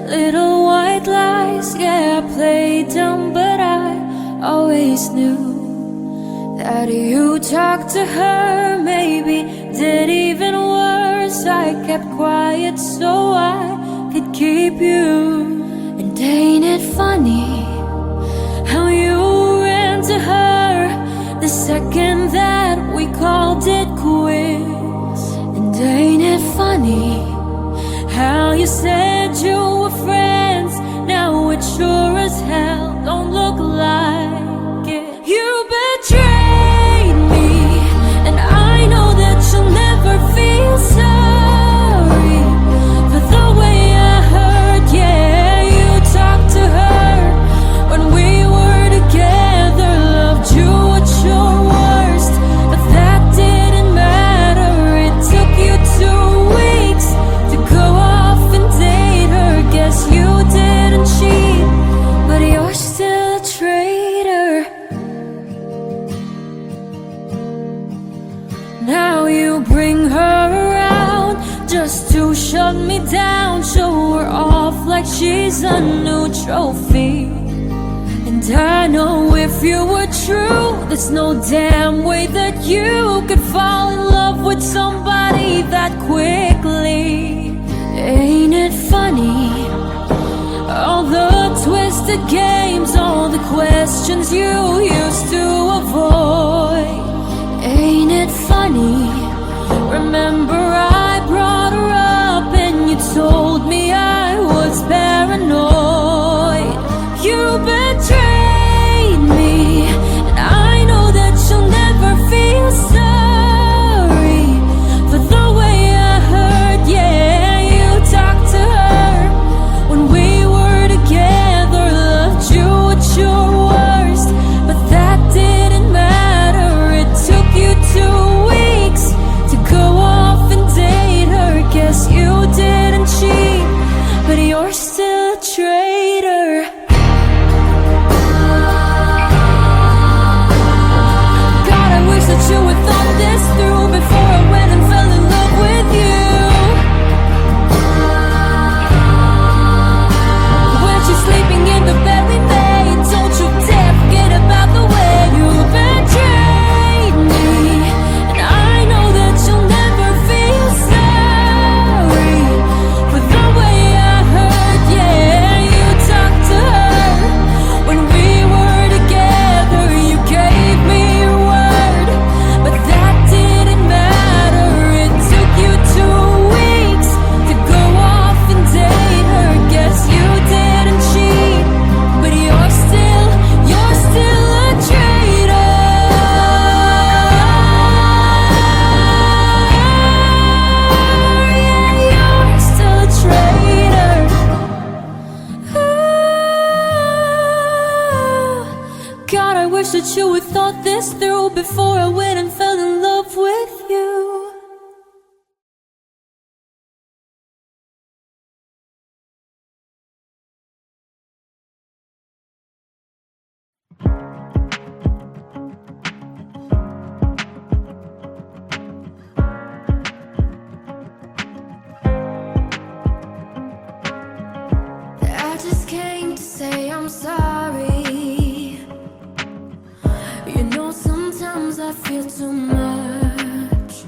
little white lies, yeah, I played dumb, but I always knew that you talked to her, maybe did even worse. I kept quiet so I could keep you. And ain't it funny how you ran to her the second that we called it quits? And ain't it funny how you said you were friends, now it sure as hell don't look like it. You betrayed me, and I know that you'll never feel sorry for the way I hurt. Yeah, you talked to her when we were together, loved you at your worst, but that didn't matter. It took you 2 weeks to go off and date her. Guess you didn't cheat, but you're still a traitor. Now you bring her around just to shut me down, show her off like she's a new trophy. And I know if you were true, there's no damn way that you could fall in love with somebody that quickly. Ain't it funny, all the twisted games, all the questions you used to avoid? Ain't it funny, remember I brought her up and you told me I was paranoid. You betrayed me, and I know that you'll never feel sorry for the way I hurt. Yeah, you talked to her when we were together, loved you at your worst, but that didn't matter. It took you 2 weeks to go off and date her. Guess you didn't cheat, but you're still a traitor. God, I wish that you had thought this through before I went and fell in love with you. When she's sleeping in the bed we made, don't you dare forget about the way you betrayed me. And I know that you'll never feel sorry for the way I hurt. Yeah, you talked to her when we were together, you gave me your word, but that didn't matter. It took you 2 weeks to go off and date her. Guess you didn't cheat, but you're still a traitor. Yeah, you're still a traitor. God, I wish that you had thought this through before I went and fell in love with you. I just came to say I'm sorry. You know, sometimes I feel too much.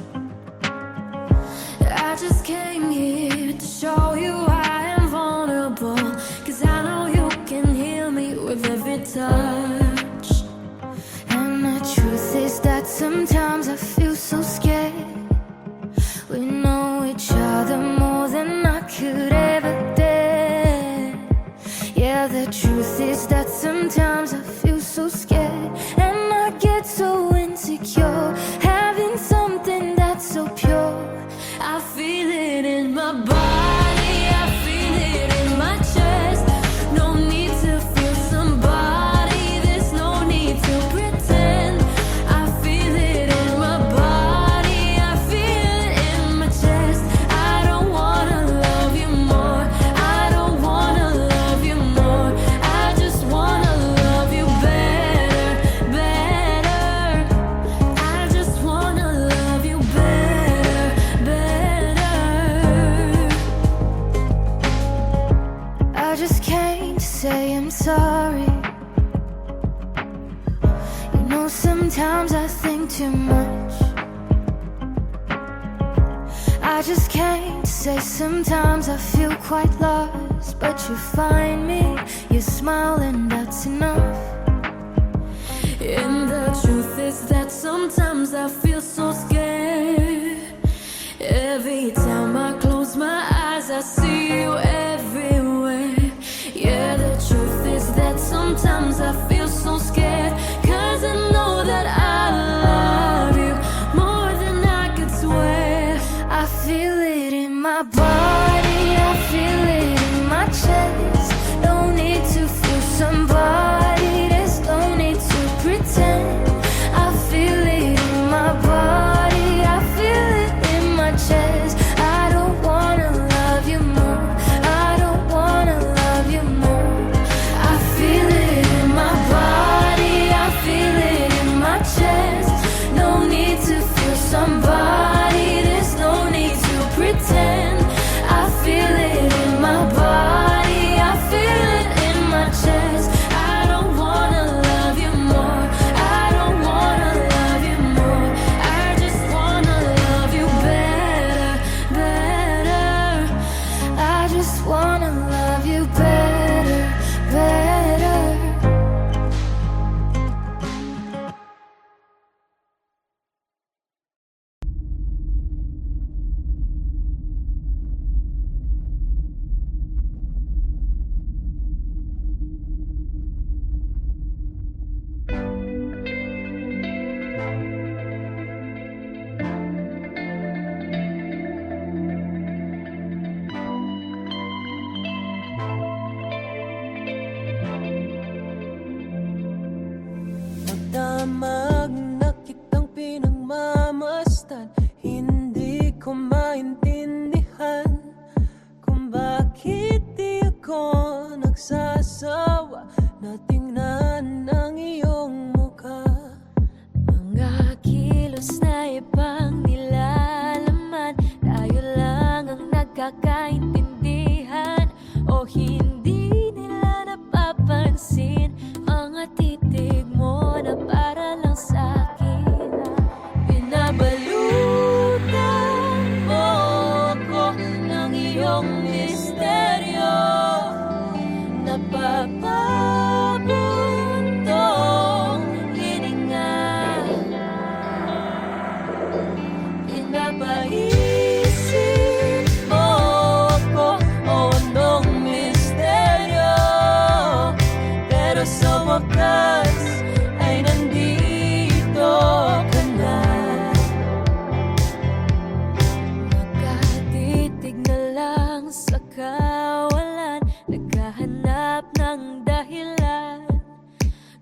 I just came here to show you I am vulnerable, 'cause I know you can heal me with every touch. And the truth is that sometimes I feel so scared. We know each other more than I could ever dare. Yeah, the truth is that sometimes I feel so scared, and I get so insecure, having something that's so pure. I feel it in my body, I feel it in my chest. No need to feel somebody Sometimes I think too much. I just can't say. Sometimes I feel quite lost, but you find me, you smile, and that's enough. And the truth is that sometimes I feel so scared. Every time I close my eyes, I see you everywhere. Yeah, the truth is that sometimes I feel so scared, 'cause I know that I love you more than I could swear. I feel it in my body, I feel it in my chest. Don't need to feel somebody, there's no need to pretend. I feel it in my body, I feel it in my chest. I don't wanna love you more, I don't wanna love you more. I feel it in my body, I feel it in my chest. No need to feel somebody, there's no need to pretend. I feel it in my body, I feel it in my chest. I don't wanna love you more, I don't wanna love you more. I just wanna love you better, better. I just wanna love you better, better. Magdamag na kitang pinagmamasdan, hindi ko maintindihan kung bakit di ako nagsasawa na tingnan ang iyong mukha. Mga kilos na ibang nilalaman, tayo lang ang nagkakaintindihan. O hindi nila napapansin mga titig mo na para lang sa'kin. Pinabalutan mo ko ng iyong misteryo, napapabuntong hininga. Pinapaisip mo ko, o anong misteryo, pero sa wakas ay nandito ka na. Makatitig na lang sa kawalan, naghahanap ng dahilan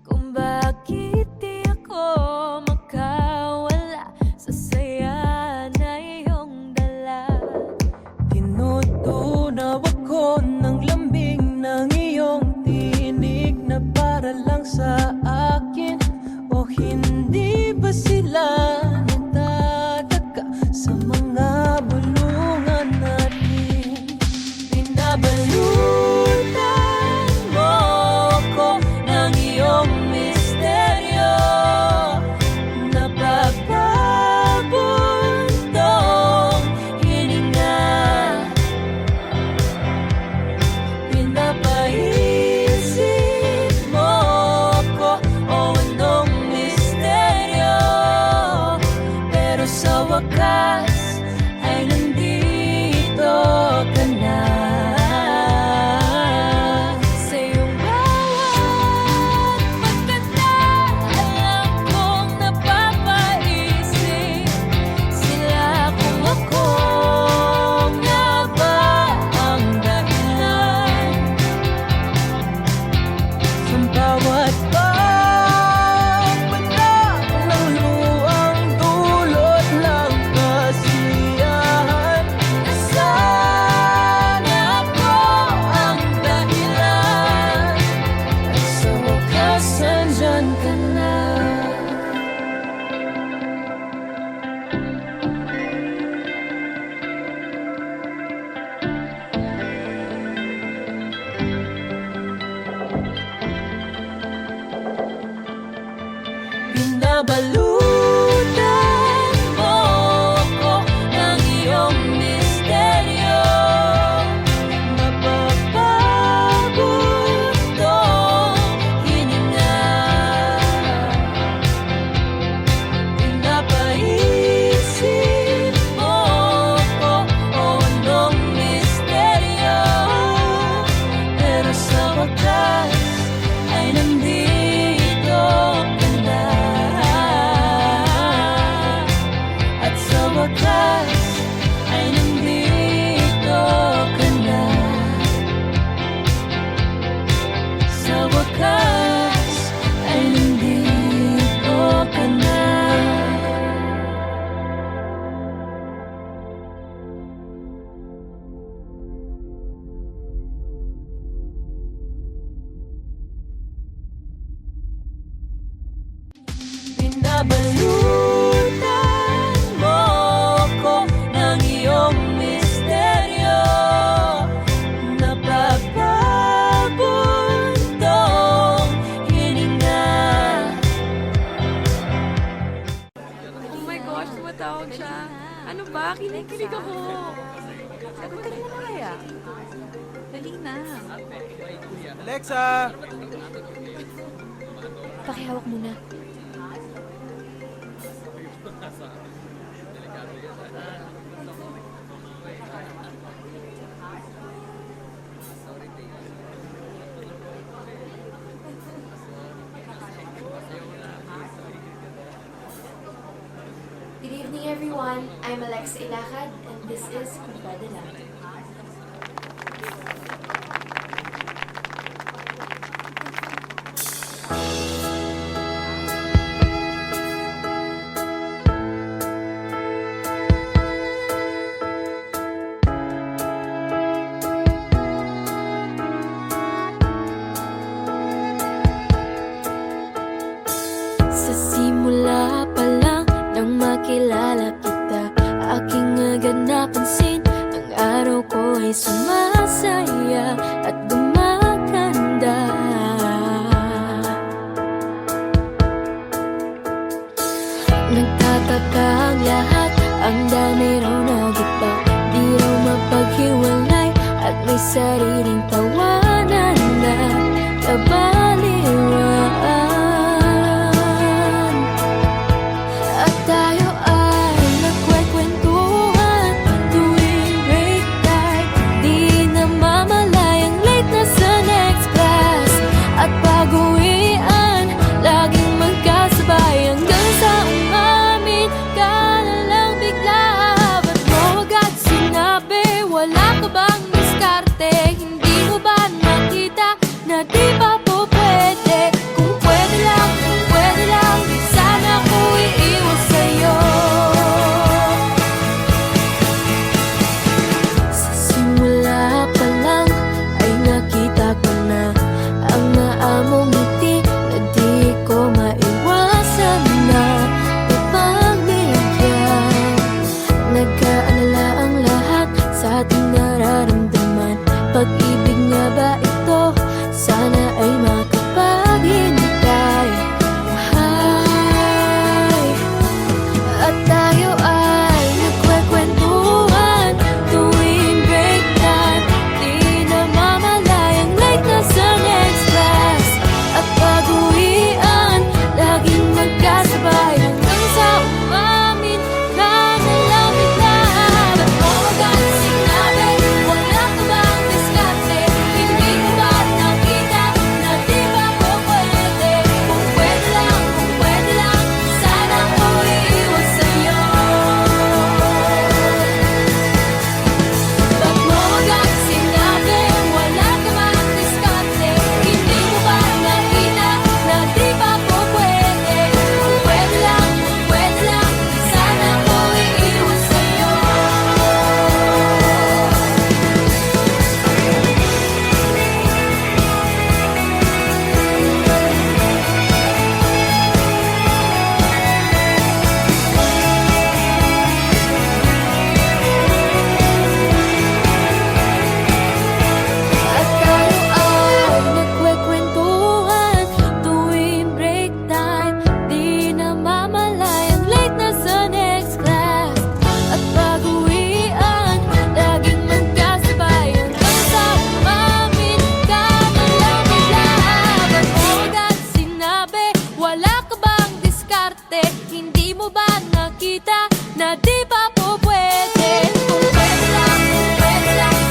kung bakit di ako makawala sa saya na iyong dala. Tinutunaw ako ng lambing ng iyong tinig na para lang sa akin. O hindi ba sila nagtataka sa mga bulungan natin? Pinabalutan mo ko ng iyong misteryo, napapabuntong hininga. Pinapaisip mo ko, o anong misteryo, pero sa wakas ay nandito ka na. Sa iyong bawat pagkanta, alam kong napapaisip sila kung ako nga ba ang dahilan. Sa bawat pagbanda ng luwang dulot ng Balutan mo ko ng iyong misteryo. Napapabuntong hininga. Oh my gosh, tumatawag siya. Ano ba? Kinikilig ako. Sagutin mo na kaya. Dali na. Alexa! Pakihawak muna. Good evening, everyone. I'm Alexa Ilacad, and this is Kumpada Lang. Sa simula pa lang nang makilala kita, aking agad napansin ang araw ko ay sumasaya at gumaganda. Nagtataka ang lahat, ang dami raw na kita, di raw mapaghiwalay at may sariling tawanan na kabaliwan. At tayo ay nagkwekwentuhan tuwing break time, di namamalayang late na sa next class. At pag-uwian, laging magkasabay hanggang sa umamin ka na lang bigla. Ba't mo agad sinabi, wala ka bang diskarte? Hindi mo ba nakita na di pa po pwede? Kung pwede lang, di sana ko iiwas sa'yo. Sa simula pa lang ay nakita ko na ang maamong ngiti na di ko maiwasan na ipagbigyan. Nagkaalala ang lahat sa ating nararamdaman. Pag-ibig nga ba ito? Sana ay makapaghintay. Ay, at tayo ay nagkwekwentuhan tuwing break time, di namamalayang late na sa next class. At pag-uwian, laging magkasabay hanggang sa umamin ka na lang bigla. Ba't mo agad sinabi, wala ka bang diskarte? Hindi ko ba nakita na di ba po pwede? Kung pwede lang, sana ko iiwas sa'yo. Ba't mo agad sinabi, wala ka bang diskarte? Hindi mo ba nakita na di ba po pwede? Kung pwede lang, sana ko iiwas sa'yo. At tayo ay nagkwekwentuhan tuwing break time, di namamalayang late na sa next class. At pag-uwian, laging magkasabay hanggang sa umamin ka na lang bigla. Ba't mo agad sinabi, wala ka bang diskarte? Hindi mo ba nakita na di ba po pwede? Kung pwede lang,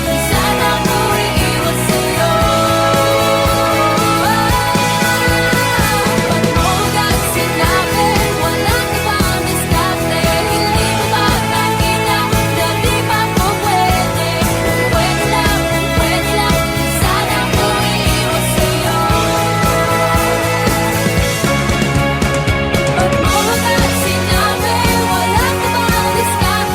di sana ko iiwas sa'yo. Ba't mo agad sinabi, wala ka bang diskarte? Hindi mo ba nakita na di ba po pwede? Kung pwede lang, di sana ko iiwas sa'yo. Ba't mo agad sinabi, wala ka bang diskarte?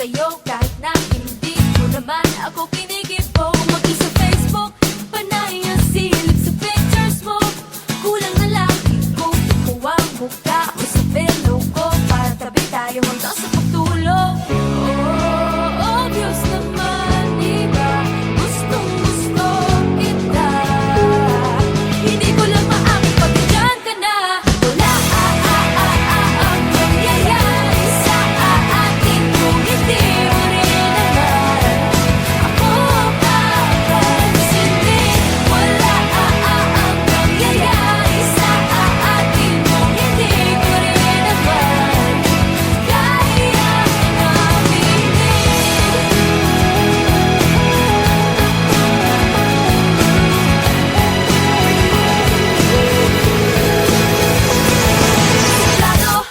sa'yo kahit na hindi mo naman ako kinikibo. Mag-isa Facebook, panay ang silip sa pictures mo. Kulang na lang ko, kuha ang mukha ko sa pelo ko para tabi tayo hanggang sa pagtulog. Oh, obvious naman, diba? Gustong gusto kita. Hindi ko lang maamin pag nandyan ka na. Wala ang nangyayari sa atin kung hindi mo rin naman ako papansinin. Wala ang nangyayari sa atin kung hindi mo rin naman kaya Plano,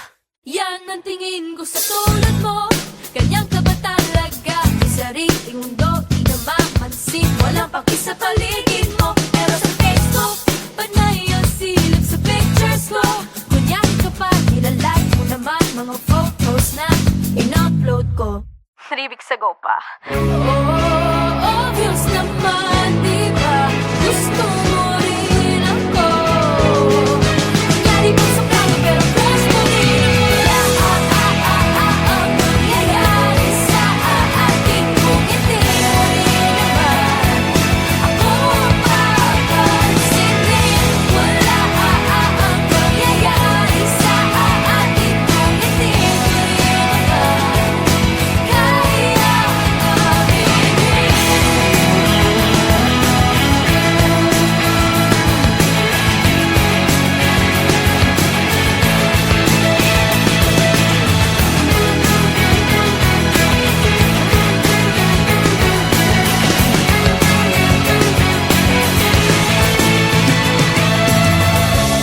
yan ang tingin ko sa tulad mo. Ganyan ka ba talaga? May sariling mundo, di na mamansin. Walang paki sa paligid mo. Pero sa Facebook, panay ang silip sa pictures ko. Kunyan ka pa, nilalike mo naman mga photos na in-upload ko 3 weeks ago pa. Oh, obvious naman, diba? Gusto mo rin ako. Kunyari mo sa plano pero crush mo rin. Wala ang nangyayari sa atin kung hindi mo rin naman ako papansinin. Wala ang nangyayari sa atin kung hindi mo rin naman kaya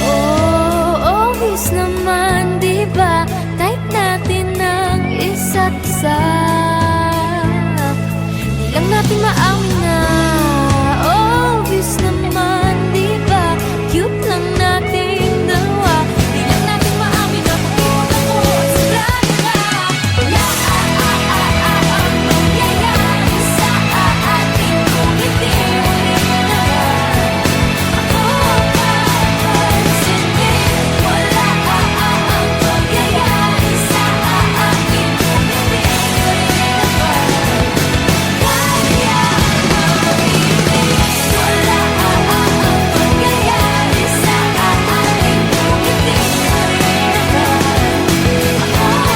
Oh, obvious naman, di ba? Type natin ng isa't isa. Di lang natin maamin na obvious naman, di ba? Cute lang nating dalawa. Di lang natin maamin na pagod ako at sigurado ka. Wala ang nangyayari sa atin kung hindi mo rin naman ako papansinin. Wala ang nangyayari sa atin kung hindi mo rin naman kaya mamimili. Wala ang nangyayari sa atin kung hindi mo rin naman ako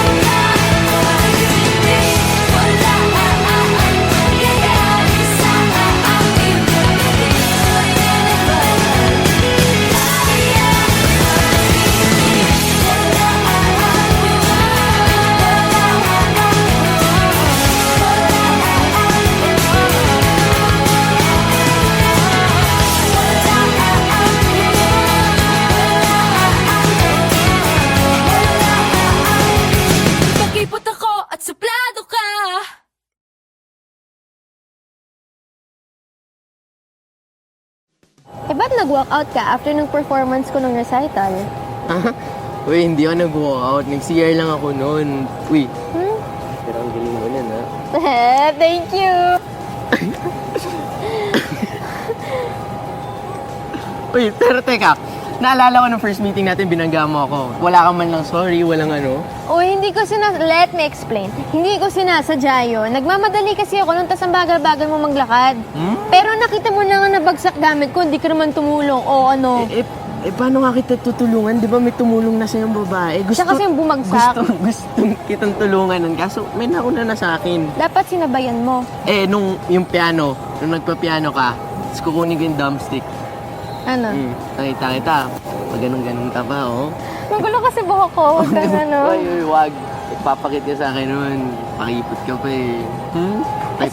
papansinin. Wala ang nangyayari sa atin kung hindi mo Pagkipot ako at suplado ka. Eh, ba't nag-walkout ka after ng performance ko ng recital? Uy, hindi ako nag-walkout. Nag-CR lang ako noon. Uy, Hmm? pero ang galing mo nun, ha? Thank you! Uy, pero teka. Naalala ko nung first meeting natin, binangga mo ako. Wala ka man lang sorry, walang ano. Uy, hindi ko let me explain. Hindi ko sinasadya yun. Nagmamadali kasi ako nung tas ang bagal-bagal mo maglakad. Pero nakita mo na nga nabagsak gamit ko, hindi ka naman tumulong. O ano? Paano nga kita tutulungan? Di ba may tumulong na sa'yong babae? Siya kasi yung bumagsak. Gusto kitang tulungan nun. Kaso may nauna na sa akin. Dapat sinabayan mo. Nung yung piano, nung nagpa-piano ka, tapos kukunin ko yung drumstick. Ano? Nakita kita. Pag ganun-ganun ka pa, oh. Magulo kasi buhok ko. Huwag kang ano. Uy, wag. Ipapakit ka sa akin nun. Pakipot ka pa eh.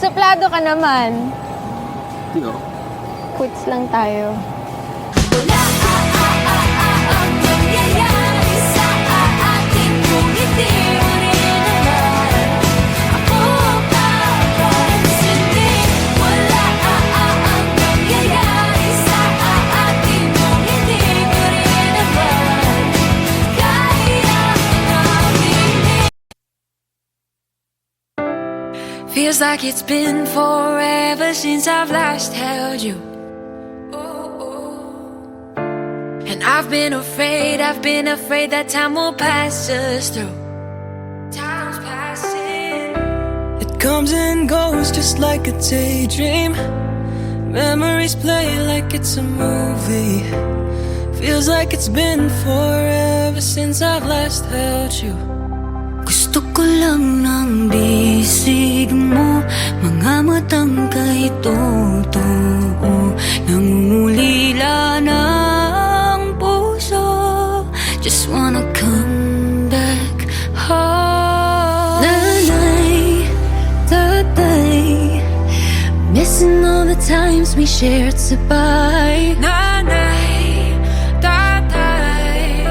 Suplado ka naman. Sino? Quits lang tayo. Wala ang nangyayari sa atin kung hindi mo rin naman ako papansinin. Wala ang nangyayari sa atin kung hindi mo rin naman kaya mamimili. Feels like it's been forever since I've last held you. And I've been afraid that time will pass us through. Time's passing. It comes and goes just like a daydream. Memories play like it's a movie. Feels like it's been forever since I've last held you. Gusto ko lang ng bisig mo, mga matang kay totoo, nangungulila ng puso. Just wanna come back home. Nanay, tatay, missing all the times we shared sabay. Nanay, tatay,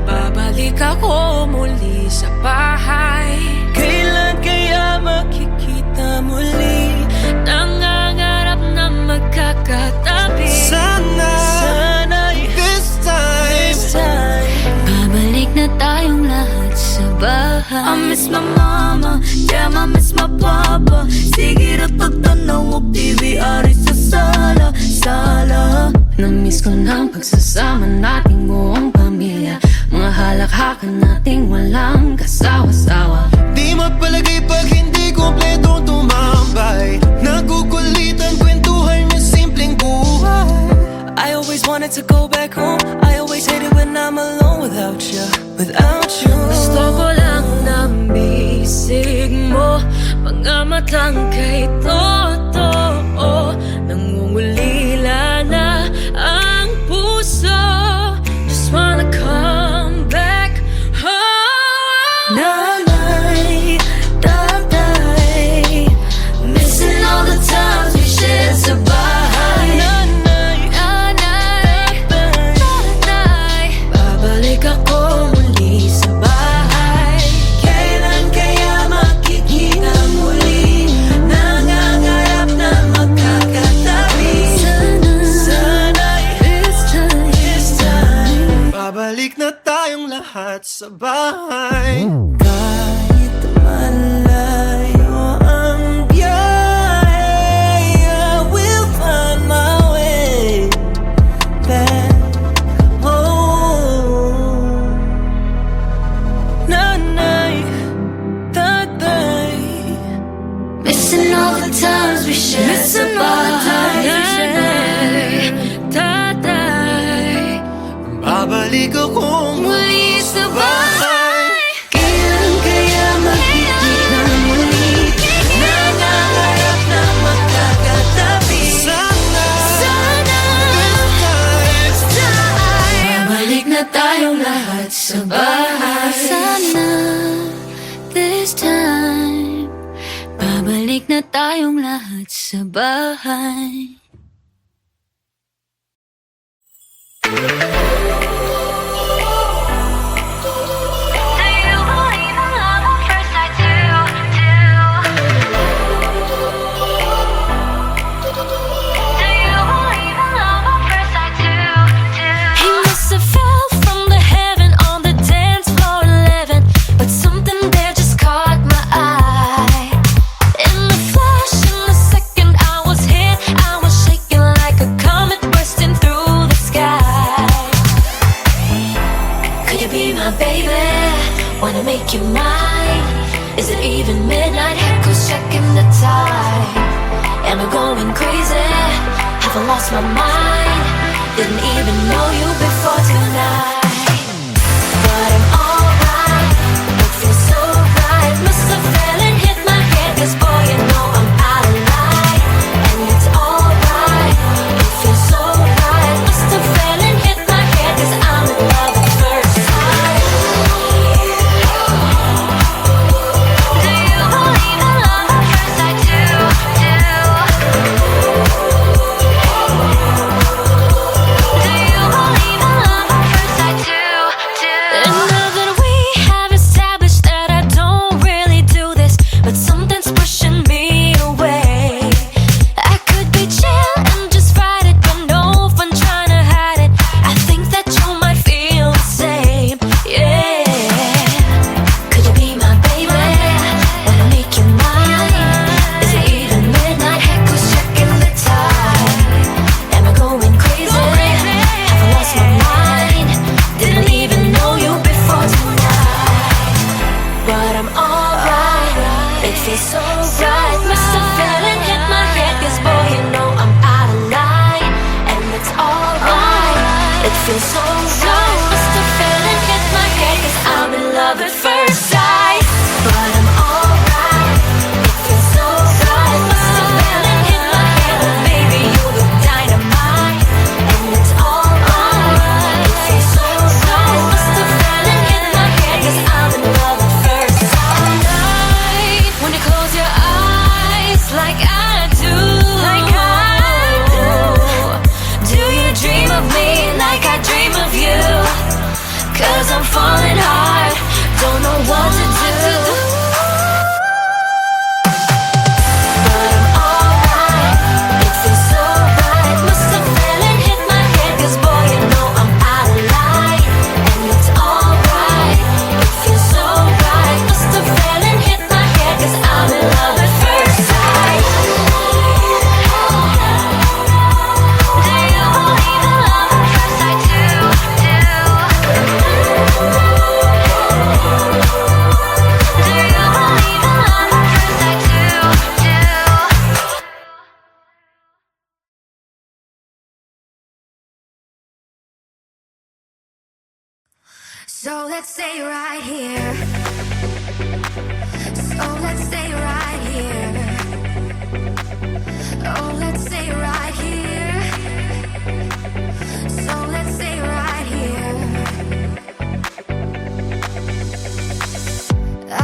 babalik ako muli sa bahay. Kailan kaya makikita muli? Nangangarap na magkakatabi. Sana'y this time Babalik na tayong lahat sa bahay. I miss my mama, yeah, I miss my papa. Sige na pagtanaw, TV ari sa sala. Namiss ko ng pagsasama nating buong pamilya, mga halakhakan nating walang kasawa-sawa. Di mapalagay pag hindi kompletong tumambay. Nagukulitan, kwentuhan yung simpleng buhay. I always wanted to go back home. I always hated when I'm alone without you. Gusto ko lang ng bisig mo, mga matang kay totoo, nangungulila na ang puso. Just wanna come back home. Nanay, tatay, missing all the times we shared sa bahay. Nanay, tatay, babalik ako muli sa bahay. Kailan kaya makikita muli? Nangangarap na magkakatabi. Sana'y this time babalik na tayong lahat sa bahay. Kahit malayo ang biyahe, I will find my way back home. Nanay, tatay, Missing all the times we shared sa bahay. Nanay, tatay, babalik ako muli sa bahay. Kailan kaya makikita muli? Nangangarap na magkakatabi. Sana this time Babalik na tayong lahat sa bahay. Sana this time babalik na tayong lahat sa bahay. He must have fell from the heaven on the dance floor living, but something there just caught my eye. In the flash, in the second I was hit, I was shaking like a comet bursting through the sky. Could you be my baby? Wanna make you mine? Is it even midnight? Head goes checking the time. Am I going crazy? Have I lost my mind? Didn't even know you before tonight. But I'm alright. It feels so right. Must have fell and hit my head, 'cause boy, you know I'm out of line. And it's alright. It feels so right. Must have fell and hit my head, 'cause I'm in love at first sight. Do you believe in love at first sight too? Do you believe in love at first sight? It feels so right. Must have fell and hit my head, 'cause boy, you know I'm out of line, and it's alright. It feels so right. Must have fell and hit my head, 'cause I'm in love at first sight. But I'm alright. It feels so right. Must have fell and hit my head, but baby, you look dynamite, and it's alright. It feels so right. Must have fell and hit my head, 'cause I'm in love at first sight. When you close your eyes like I do, do you dream of me like I dream of you? 'Cause I'm falling hard, don't know what to do. But I'm alright, it feels so right. Must have fell and hit my head, 'cause boy, you know I'm out of line, and it's alright. It feels so right. Must have fell and hit my head, 'cause I'm in love at first sight. Do you believe in love at first sight too? Do you believe in love at first sight too? So let's stay right here. So let's stay right here. Oh, let's stay right here. So let's stay right here.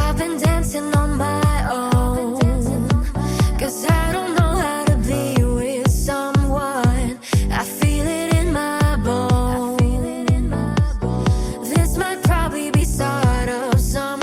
I've been dancing on my own, 'cause I don't know how to be with someone. I feel it in my bones. This might probably be start of some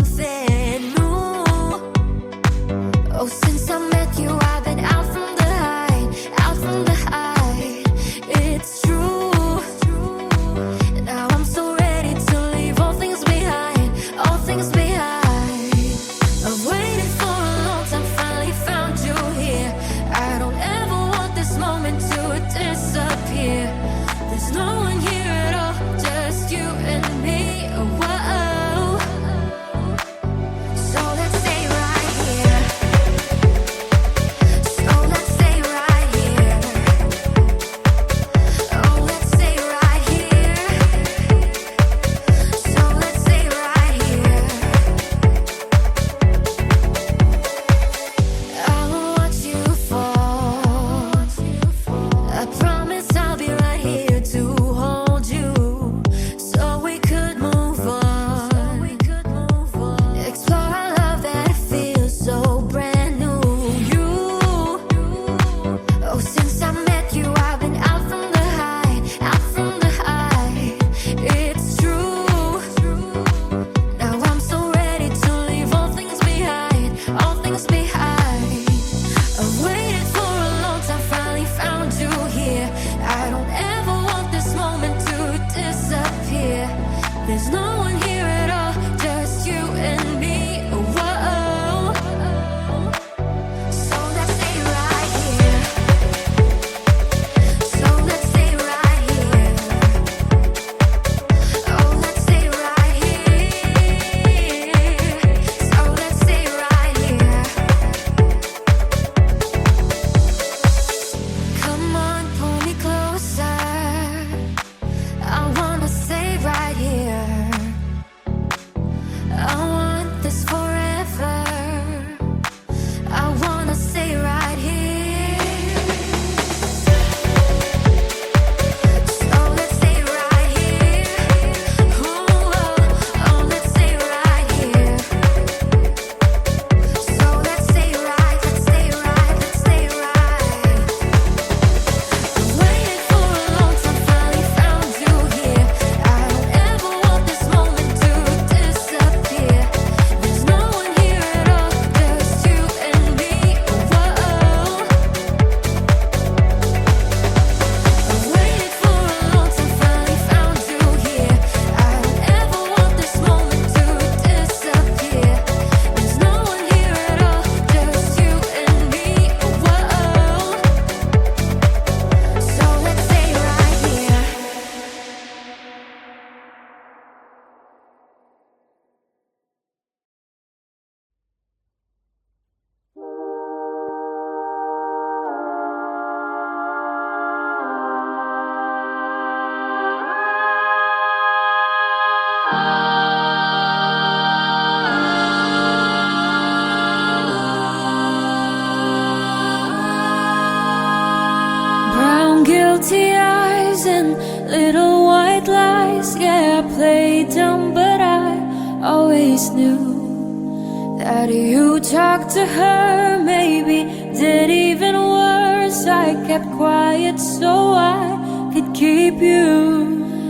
and little white lies. Yeah, I played dumb, but I always knew that you talked to her, maybe did even worse. I kept quiet so I could keep you.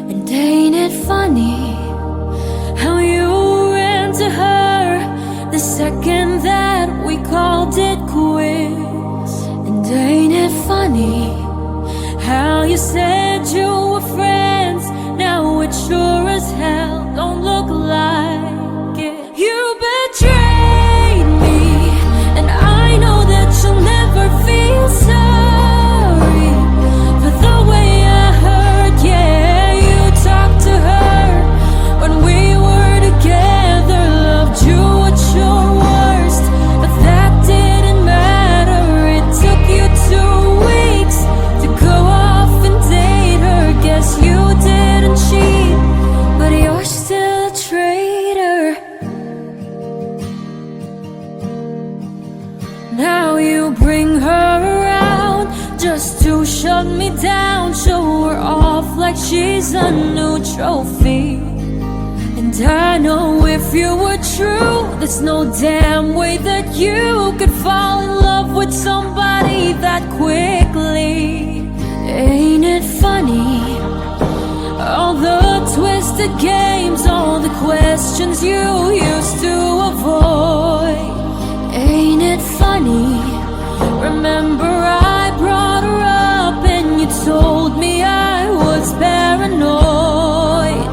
And ain't it funny how you ran to her the second that we called it quits? And ain't it funny how you said you were friends, now it sure as hell don't look like it. You betrayed me, and I know that you'll never feel sorry for the way I hurt. Yeah, you talked to her when we were together, loved you at your worst, but that didn't matter. It took you 2 weeks to go off and date her. Guess you didn't cheat, but you're still a traitor. Now you bring her around just to shut me down, show her off like she's a new trophy. And I know if you were true, there's no damn way that you could fall in love with somebody that quickly. Ain't it funny? All the twisted games, all the questions you used to avoid. Ain't it funny? Remember I brought her up and you told me I was paranoid.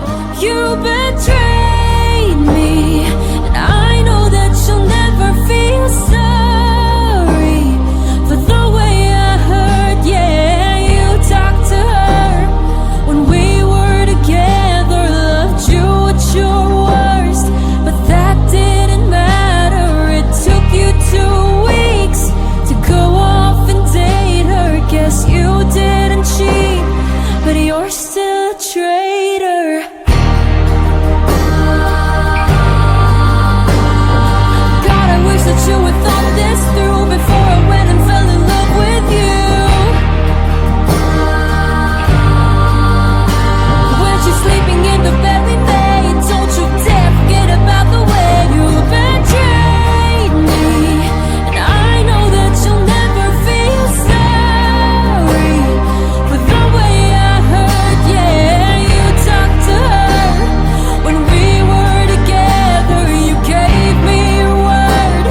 You betrayed me, and I know that you'll never feel sorry for the way I hurt. Yeah, you talked to her when we were together, loved you at your worst, but that didn't matter. It took you 2 weeks to go off and date her. Guess you didn't cheat, but you're still a traitor. God, I wish that you had thought this through before I went and fell in love with you. When she's sleeping in the bed we made, don't you dare forget about the way you betrayed me. And I know that you'll never feel sorry for the way I hurt. Yeah, you talked to her when we were together. You gave me your word,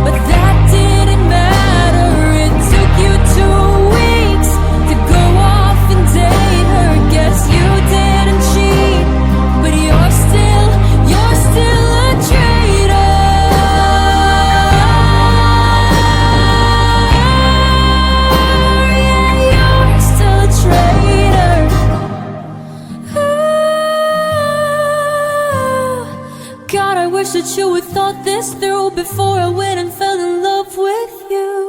but that didn't matter. It took you 2 weeks to go off and date her. Guess you didn't cheat, but you're still a traitor. Yeah, you're still a traitor. God, I wish that you had thought this through before I went and fell in love with you.